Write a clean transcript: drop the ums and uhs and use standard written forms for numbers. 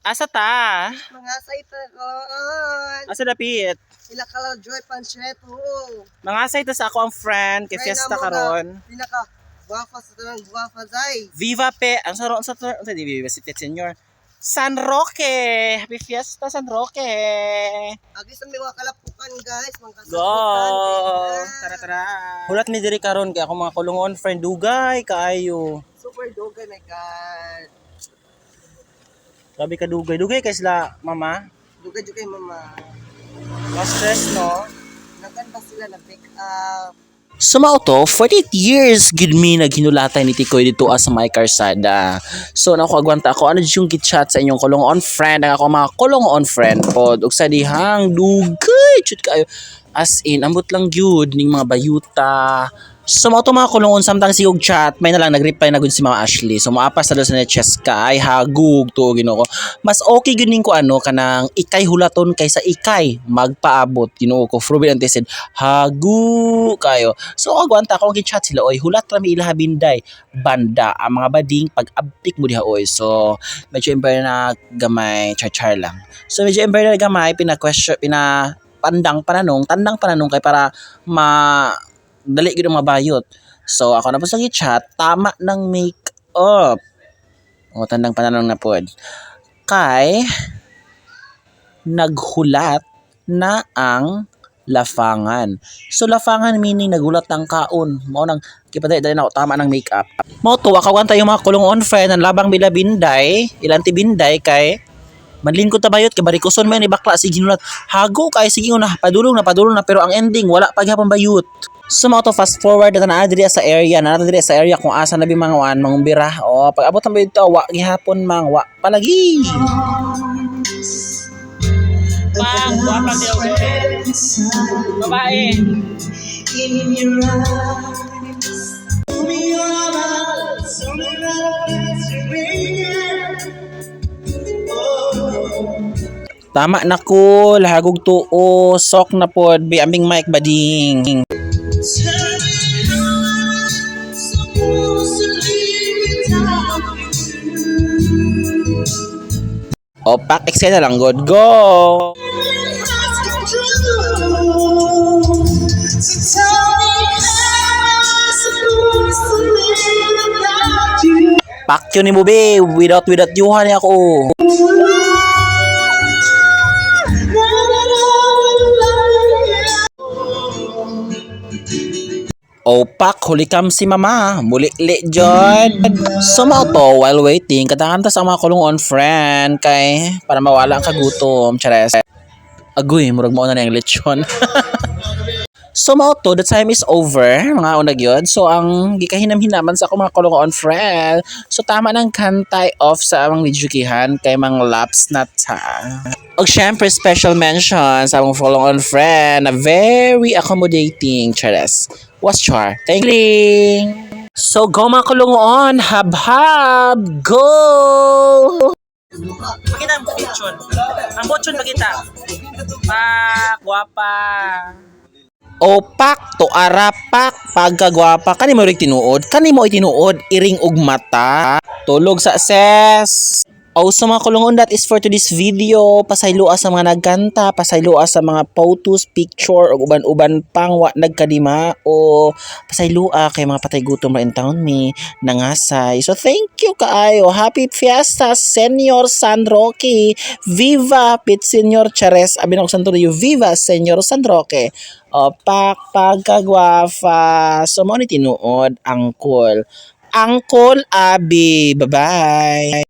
Asa ta? Mga saita kaon. Asa dapit? Sila kala Joy Pancheto. Mga sa sa ako ang friend kay fiesta karon. Pinaka guwafa sa tanang guwafa zay. Viva pe, ang saro sa di Viva City Senior. San Roque! Happy Fiesta San Roque! Agi sa mga kalapukan guys, mga Go! Tara tara. Hulat ni diri karon kay ako mga kulungon friend dugay kaayo. Super dogay my god. Grabe ka dugay. Dugay kay sila mama. Dugay mama. Mas stress no. Naganda sila na pick up. Sumao to, 48 years gid mi naghinulatan ni Tikoy dito sa may karsada. So nako agwanta ako ano yung git-chat sa inyong kulong on friend ang ako mga kulong on friend pod ug sa dihang dugay chut kayo as in ambot lang gyud ning mga bayuta. Sumao to mga kulong on samtang sigog chat may na lang nag-reply na gud si Mama Ashley. So maapas na daw sa Cheska ay hagug to Ginoo ko. Mas okay gyud ning ko ano kanang ikay hulaton kaysa ikay magpaabot Ginoo ko. Fruben anteced hagu kayo. So agwanta akong gi-chat sila oy hulat ra mi ilaha binday banda ang mga bading pag-abtik mo diha oy. So medyo ember na gamay char lang. So medyo ember na gamay pina-question tandang pananong kay para dali gyud ang mabayot. So ako na po sa gi-chat tama ng make up. O tandang pananong na pod. Kay naghulat na ang lafangan. So lafangan meaning nagulat ng kaon. Mao nang kipaday dali na ako tama ng makeup. Mo to akawan tayo mga kulong on friend ang labang bila binday, ilanti binday kay manlin ko tabayot kay barikuson man ni bakla sige ginulat. Hago kay sige na padulong na pero ang ending wala pa gyapon bayot. So mga to fast forward na diri sa area kung asa na bi mga wan mangumbira. O pag abot ang bayot to wa gihapon mang wa palagi. Pang guwapa siya babae. Tama na ko lahagog tuo sok na pod bi ambing mic bading. Opak eksena lang god go. Pakyo ni Bube, without yuhan ako. Opak, hulikam si mama. Muli-li, John. Sumao to, while waiting, katanganta sa mga kulong on friend kay para mawala ang kagutom. Chares. Agoy, murag mo na yung lechon. Sumao to, the time is over. Mga unag yun. So, ang gikahinam-hinaman sa ako mga kulong on friend. So, tama ng kantay off sa amang videokihan kay mga laps na ta. Og syempre, special mention sa among kulong on friend na very accommodating. Chares. Was char. Thank you. So go mga kulungon, hab-hab, go! Pakita ang botchon. Ang botchon pakita. Guwapa. Opak to arapak pagkagwapa kani mo ring tinuod. Kani mo itinuod iring og mata. Tulog sa ses. So mga kulungon, that is for today's video. Pasayloa sa mga nagkanta, pasayloa sa mga photos, picture, o uban-uban pang wa nagkadima, o pasayloa kay mga patay gutom ra in town me nangasay. So thank you kaayo. Happy Fiesta, Senyor San Roque. Viva Pit Senyor Chares. Abin ako Santorio. Viva Senyor San Roque. Opak pagkagwafa. So mo ni tinuod, angkol. Angkol Abi. Bye-bye.